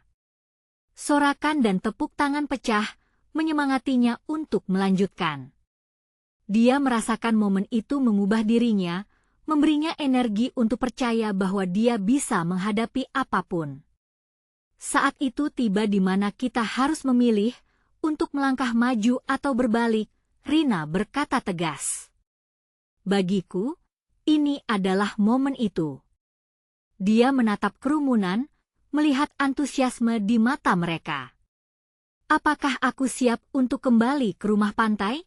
Sorakan dan tepuk tangan pecah, menyemangatinya untuk melanjutkan. Dia merasakan momen itu mengubah dirinya, memberinya energi untuk percaya bahwa dia bisa menghadapi apapun. Saat itu tiba di mana kita harus memilih untuk melangkah maju atau berbalik, Rina berkata tegas. Bagiku, ini adalah momen itu. Dia menatap kerumunan, melihat antusiasme di mata mereka. Apakah aku siap untuk kembali ke rumah pantai?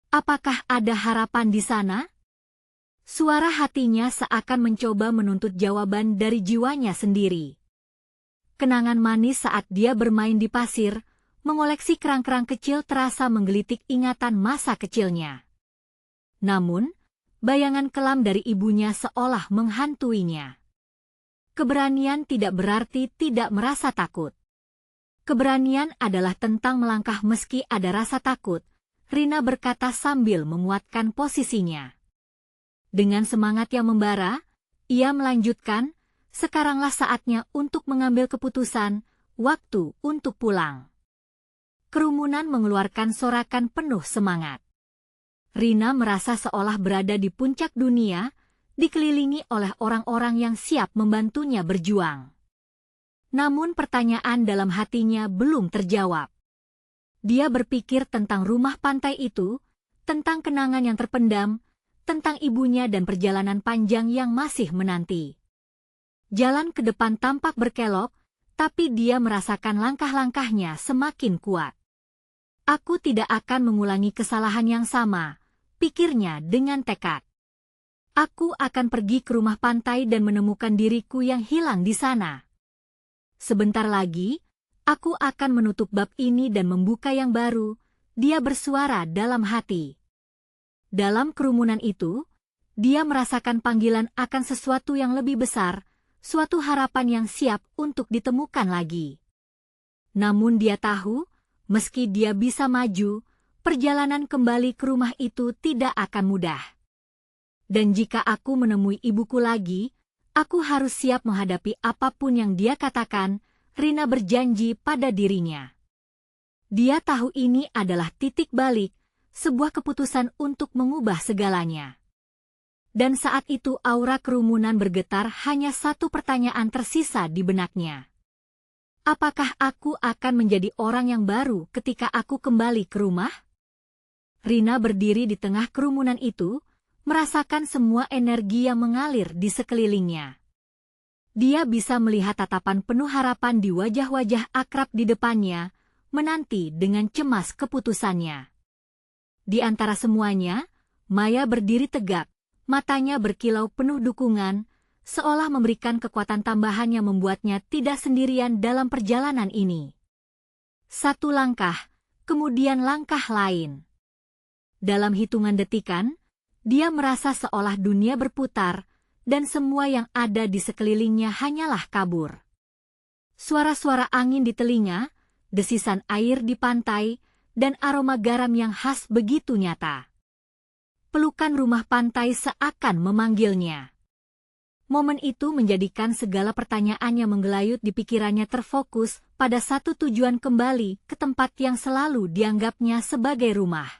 Apakah ada harapan di sana? Suara hatinya seakan mencoba menuntut jawaban dari jiwanya sendiri. Kenangan manis saat dia bermain di pasir, mengoleksi kerang-kerang kecil terasa menggelitik ingatan masa kecilnya. Namun, bayangan kelam dari ibunya seolah menghantuinya. Keberanian tidak berarti tidak merasa takut. Keberanian adalah tentang melangkah meski ada rasa takut, Rina berkata sambil menguatkan posisinya. Dengan semangat yang membara, ia melanjutkan, sekaranglah saatnya untuk mengambil keputusan, waktu untuk pulang. Kerumunan mengeluarkan sorakan penuh semangat. Rina merasa seolah berada di puncak dunia, dikelilingi oleh orang-orang yang siap membantunya berjuang. Namun pertanyaan dalam hatinya belum terjawab. Dia berpikir tentang rumah pantai itu, tentang kenangan yang terpendam, tentang ibunya dan perjalanan panjang yang masih menanti. Jalan ke depan tampak berkelok, tapi dia merasakan langkah-langkahnya semakin kuat. Aku tidak akan mengulangi kesalahan yang sama, pikirnya dengan tekad. Aku akan pergi ke rumah pantai dan menemukan diriku yang hilang di sana. Sebentar lagi, aku akan menutup bab ini dan membuka yang baru, dia bersuara dalam hati. Dalam kerumunan itu, dia merasakan panggilan akan sesuatu yang lebih besar, suatu harapan yang siap untuk ditemukan lagi. Namun dia tahu, meski dia bisa maju, perjalanan kembali ke rumah itu tidak akan mudah. Dan jika aku menemui ibuku lagi, aku harus siap menghadapi apapun yang dia katakan, Rina berjanji pada dirinya. Dia tahu ini adalah titik balik, sebuah keputusan untuk mengubah segalanya. Dan saat itu aura kerumunan bergetar, hanya satu pertanyaan tersisa di benaknya. Apakah aku akan menjadi orang yang baru ketika aku kembali ke rumah? Rina berdiri di tengah kerumunan itu, merasakan semua energi yang mengalir di sekelilingnya. Dia bisa melihat tatapan penuh harapan di wajah-wajah akrab di depannya, menanti dengan cemas keputusannya. Di antara semuanya, Maya berdiri tegak, matanya berkilau penuh dukungan, seolah memberikan kekuatan tambahan yang membuatnya tidak sendirian dalam perjalanan ini. Satu langkah, kemudian langkah lain. Dalam hitungan detikan, dia merasa seolah dunia berputar, dan semua yang ada di sekelilingnya hanyalah kabur. Suara-suara angin di telinga, desisan air di pantai, dan aroma garam yang khas begitu nyata. Pelukan rumah pantai seakan memanggilnya. Momen itu menjadikan segala pertanyaan yang menggelayut di pikirannya terfokus pada satu tujuan: kembali ke tempat yang selalu dianggapnya sebagai rumah.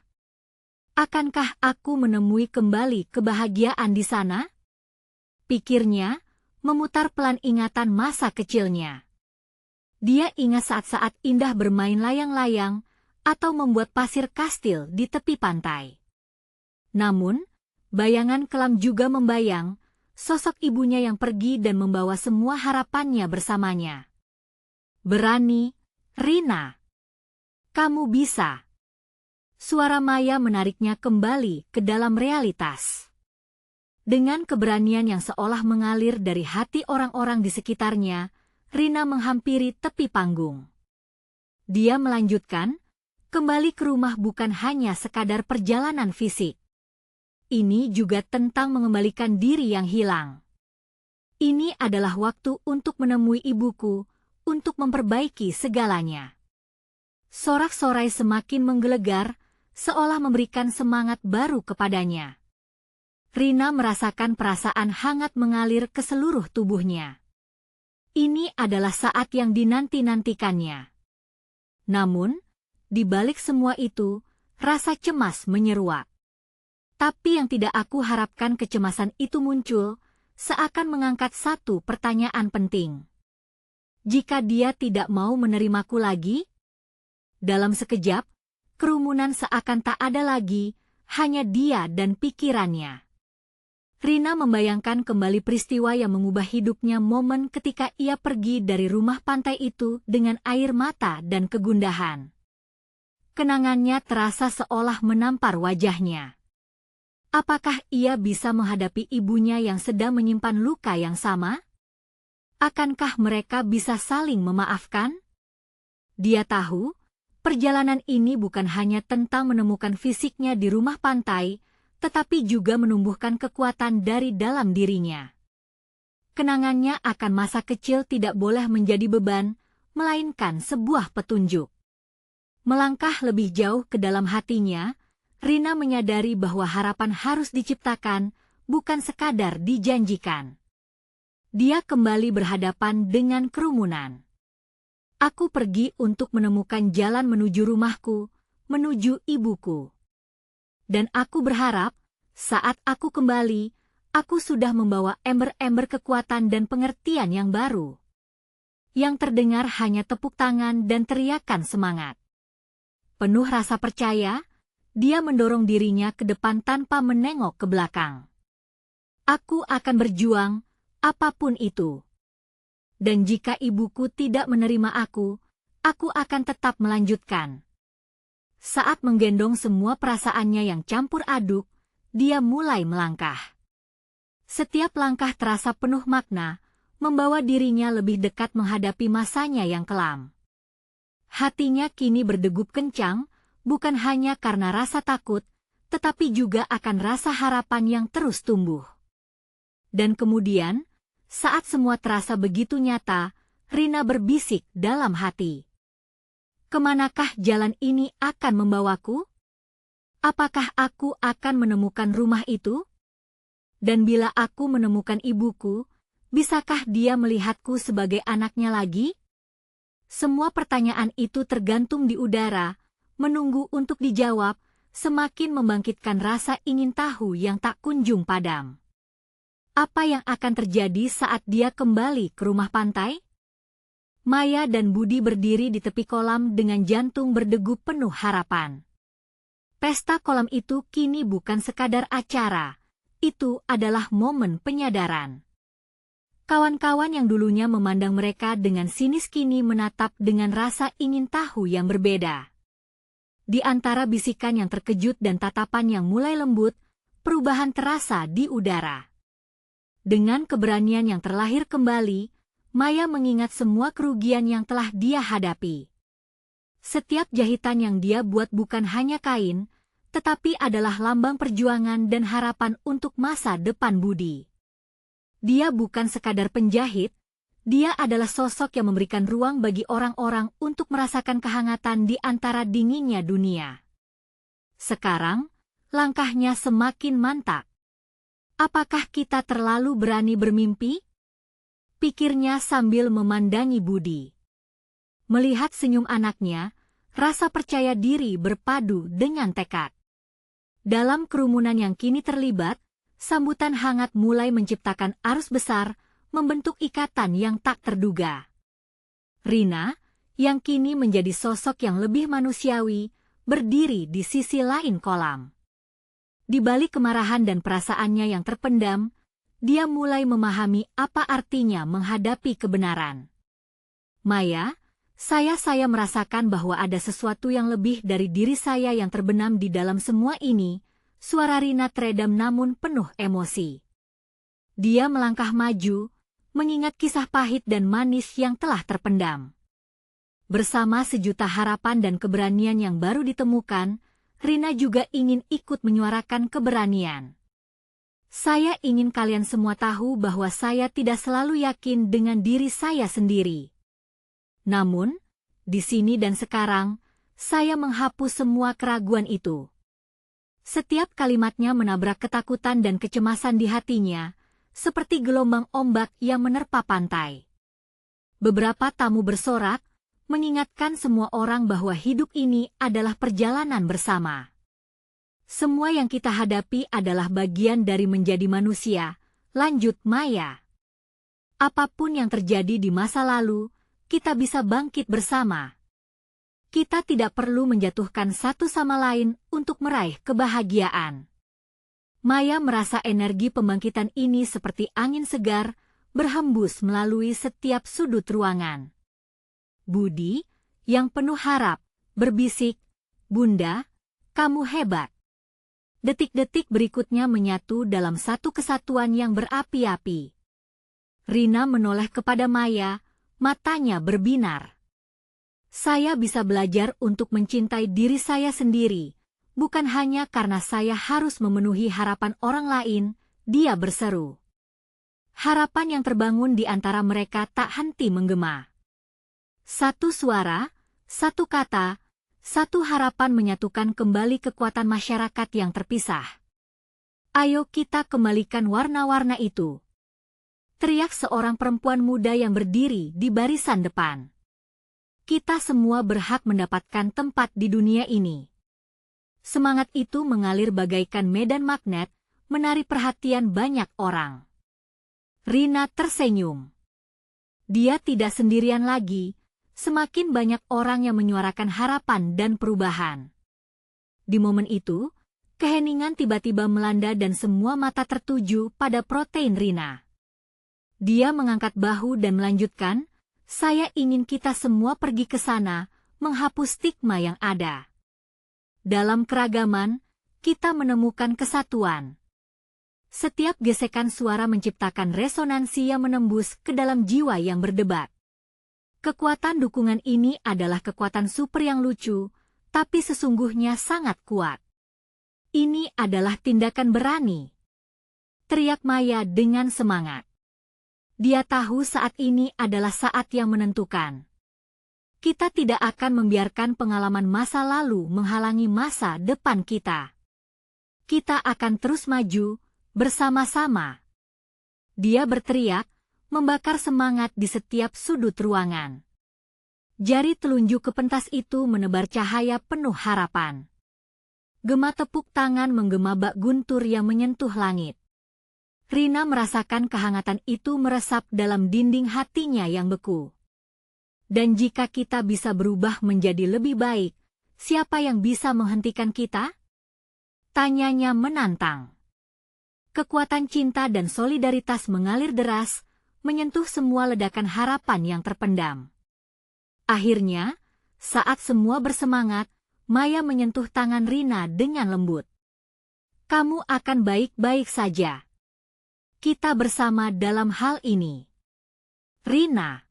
Akankah aku menemui kembali kebahagiaan di sana? Pikirnya, memutar pelan ingatan masa kecilnya. Dia ingat saat-saat indah bermain layang-layang atau membuat pasir kastil di tepi pantai. Namun, bayangan kelam juga membayang, sosok ibunya yang pergi dan membawa semua harapannya bersamanya. Berani, Rina. Kamu bisa. Suara Maya menariknya kembali ke dalam realitas. Dengan keberanian yang seolah mengalir dari hati orang-orang di sekitarnya, Rina menghampiri tepi panggung. Dia melanjutkan, kembali ke rumah bukan hanya sekadar perjalanan fisik. Ini juga tentang mengembalikan diri yang hilang. Ini adalah waktu untuk menemui ibuku, untuk memperbaiki segalanya. Sorak-sorai semakin menggelegar, seolah memberikan semangat baru kepadanya. Rina merasakan perasaan hangat mengalir ke seluruh tubuhnya. Ini adalah saat yang dinanti-nantikannya. Namun, di balik semua itu, rasa cemas menyeruak. Tapi yang tidak aku harapkan, kecemasan itu muncul, seakan mengangkat satu pertanyaan penting. Jika dia tidak mau menerimaku lagi? Dalam sekejap, kerumunan seakan tak ada lagi, hanya dia dan pikirannya. Rina membayangkan kembali peristiwa yang mengubah hidupnya, momen ketika ia pergi dari rumah pantai itu dengan air mata dan kegundahan. Kenangannya terasa seolah menampar wajahnya. Apakah ia bisa menghadapi ibunya yang sedang menyimpan luka yang sama? Akankah mereka bisa saling memaafkan? Dia tahu, perjalanan ini bukan hanya tentang menemukan fisiknya di rumah pantai, tetapi juga menumbuhkan kekuatan dari dalam dirinya. Kenangannya akan masa kecil tidak boleh menjadi beban, melainkan sebuah petunjuk. Melangkah lebih jauh ke dalam hatinya, Rina menyadari bahwa harapan harus diciptakan, bukan sekadar dijanjikan. Dia kembali berhadapan dengan kerumunan. Aku pergi untuk menemukan jalan menuju rumahku, menuju ibuku. Dan aku berharap, saat aku kembali, aku sudah membawa ember-ember kekuatan dan pengertian yang baru. Yang terdengar hanya tepuk tangan dan teriakan semangat. Penuh rasa percaya, dia mendorong dirinya ke depan tanpa menengok ke belakang. Aku akan berjuang, apapun itu. Dan jika ibuku tidak menerima aku akan tetap melanjutkan. Saat menggendong semua perasaannya yang campur aduk, dia mulai melangkah. Setiap langkah terasa penuh makna, membawa dirinya lebih dekat menghadapi masanya yang kelam. Hatinya kini berdegup kencang, bukan hanya karena rasa takut, tetapi juga akan rasa harapan yang terus tumbuh. Dan kemudian, saat semua terasa begitu nyata, Rina berbisik dalam hati. Kemanakah jalan ini akan membawaku? Apakah aku akan menemukan rumah itu? Dan bila aku menemukan ibuku, bisakah dia melihatku sebagai anaknya lagi? Semua pertanyaan itu tergantung di udara, menunggu untuk dijawab, semakin membangkitkan rasa ingin tahu yang tak kunjung padam. Apa yang akan terjadi saat dia kembali ke rumah pantai? Maya dan Budi berdiri di tepi kolam dengan jantung berdegup penuh harapan. Pesta kolam itu kini bukan sekadar acara, itu adalah momen penyadaran. Kawan-kawan yang dulunya memandang mereka dengan sinis kini menatap dengan rasa ingin tahu yang berbeda. Di antara bisikan yang terkejut dan tatapan yang mulai lembut, perubahan terasa di udara. Dengan keberanian yang terlahir kembali, Maya mengingat semua kerugian yang telah dia hadapi. Setiap jahitan yang dia buat bukan hanya kain, tetapi adalah lambang perjuangan dan harapan untuk masa depan Budi. Dia bukan sekadar penjahit, dia adalah sosok yang memberikan ruang bagi orang-orang untuk merasakan kehangatan di antara dinginnya dunia. Sekarang, langkahnya semakin mantap. Apakah kita terlalu berani bermimpi? Pikirnya sambil memandangi Budi. Melihat senyum anaknya, rasa percaya diri berpadu dengan tekad. Dalam kerumunan yang kini terlibat, sambutan hangat mulai menciptakan arus besar, membentuk ikatan yang tak terduga. Rina, yang kini menjadi sosok yang lebih manusiawi, berdiri di sisi lain kolam. Di balik kemarahan dan perasaannya yang terpendam, dia mulai memahami apa artinya menghadapi kebenaran. Maya, saya merasakan bahwa ada sesuatu yang lebih dari diri saya yang terbenam di dalam semua ini, suara Rina teredam namun penuh emosi. Dia melangkah maju, mengingat kisah pahit dan manis yang telah terpendam. Bersama sejuta harapan dan keberanian yang baru ditemukan, Rina juga ingin ikut menyuarakan keberanian. Saya ingin kalian semua tahu bahwa saya tidak selalu yakin dengan diri saya sendiri. Namun, di sini dan sekarang, saya menghapus semua keraguan itu. Setiap kalimatnya menabrak ketakutan dan kecemasan di hatinya, seperti gelombang ombak yang menerpa pantai. Beberapa tamu bersorak, mengingatkan semua orang bahwa hidup ini adalah perjalanan bersama. Semua yang kita hadapi adalah bagian dari menjadi manusia, lanjut Maya. Apapun yang terjadi di masa lalu, kita bisa bangkit bersama. Kita tidak perlu menjatuhkan satu sama lain untuk meraih kebahagiaan. Maya merasa energi pembangkitan ini seperti angin segar, berhembus melalui setiap sudut ruangan. Budi, yang penuh harap, berbisik, "Bunda, kamu hebat." Detik-detik berikutnya menyatu dalam satu kesatuan yang berapi-api. Rina menoleh kepada Maya, matanya berbinar. Saya bisa belajar untuk mencintai diri saya sendiri, bukan hanya karena saya harus memenuhi harapan orang lain, dia berseru. Harapan yang terbangun di antara mereka tak henti menggema. Satu suara, satu kata, satu harapan menyatukan kembali kekuatan masyarakat yang terpisah. Ayo kita kembalikan warna-warna itu. Teriak seorang perempuan muda yang berdiri di barisan depan. Kita semua berhak mendapatkan tempat di dunia ini. Semangat itu mengalir bagaikan medan magnet, menarik perhatian banyak orang. Rina tersenyum. Dia tidak sendirian lagi. Semakin banyak orang yang menyuarakan harapan dan perubahan. Di momen itu, keheningan tiba-tiba melanda dan semua mata tertuju pada protein Rina. Dia mengangkat bahu dan melanjutkan, "Saya ingin kita semua pergi ke sana, menghapus stigma yang ada. Dalam keragaman, kita menemukan kesatuan." Setiap gesekan suara menciptakan resonansi yang menembus ke dalam jiwa yang berdebat. Kekuatan dukungan ini adalah kekuatan super yang lucu, tapi sesungguhnya sangat kuat. Ini adalah tindakan berani. Teriak Maya dengan semangat. Dia tahu saat ini adalah saat yang menentukan. Kita tidak akan membiarkan pengalaman masa lalu menghalangi masa depan kita. Kita akan terus maju, bersama-sama. Dia berteriak, membakar semangat di setiap sudut ruangan. Jari telunjuk ke pentas itu menebar cahaya penuh harapan. Gema tepuk tangan menggema bak guntur yang menyentuh langit. Rina merasakan kehangatan itu meresap dalam dinding hatinya yang beku. Dan jika kita bisa berubah menjadi lebih baik, siapa yang bisa menghentikan kita? Tanyanya menantang. Kekuatan cinta dan solidaritas mengalir deras, menyentuh semua ledakan harapan yang terpendam. Akhirnya, saat semua bersemangat, Maya menyentuh tangan Rina dengan lembut. Kamu akan baik-baik saja. Kita bersama dalam hal ini. Rina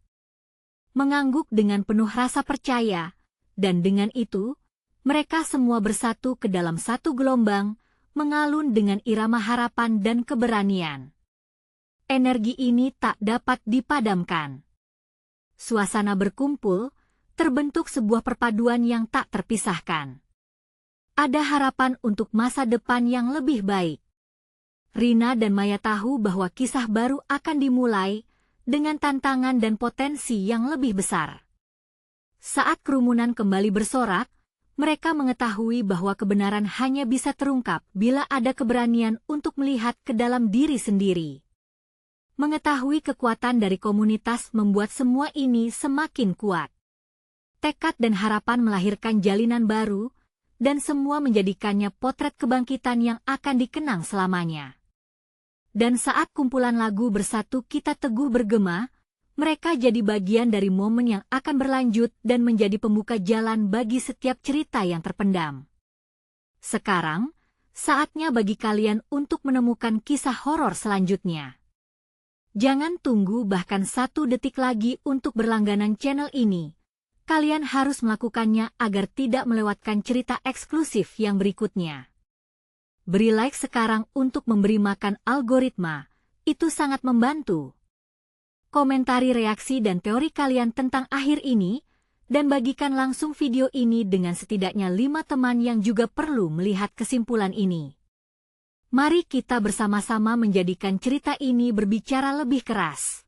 mengangguk dengan penuh rasa percaya, dan dengan itu, mereka semua bersatu ke dalam satu gelombang, mengalun dengan irama harapan dan keberanian. Energi ini tak dapat dipadamkan. Suasana berkumpul, terbentuk sebuah perpaduan yang tak terpisahkan. Ada harapan untuk masa depan yang lebih baik. Rina dan Maya tahu bahwa kisah baru akan dimulai, dengan tantangan dan potensi yang lebih besar. Saat kerumunan kembali bersorak, mereka mengetahui bahwa kebenaran hanya bisa terungkap bila ada keberanian untuk melihat ke dalam diri sendiri. Mengetahui kekuatan dari komunitas membuat semua ini semakin kuat. Tekad dan harapan melahirkan jalinan baru, dan semua menjadikannya potret kebangkitan yang akan dikenang selamanya. Dan saat kumpulan lagu Bersatu Kita Teguh bergema, mereka jadi bagian dari momen yang akan berlanjut dan menjadi pembuka jalan bagi setiap cerita yang terpendam. Sekarang, saatnya bagi kalian untuk menemukan kisah horor selanjutnya. Jangan tunggu bahkan 1 detik lagi untuk berlangganan channel ini. Kalian harus melakukannya agar tidak melewatkan cerita eksklusif yang berikutnya. Beri like sekarang untuk memberi makan algoritma, itu sangat membantu. Komentari reaksi dan teori kalian tentang akhir ini, dan bagikan langsung video ini dengan setidaknya 5 teman yang juga perlu melihat kesimpulan ini. Mari kita bersama-sama menjadikan cerita ini berbicara lebih keras.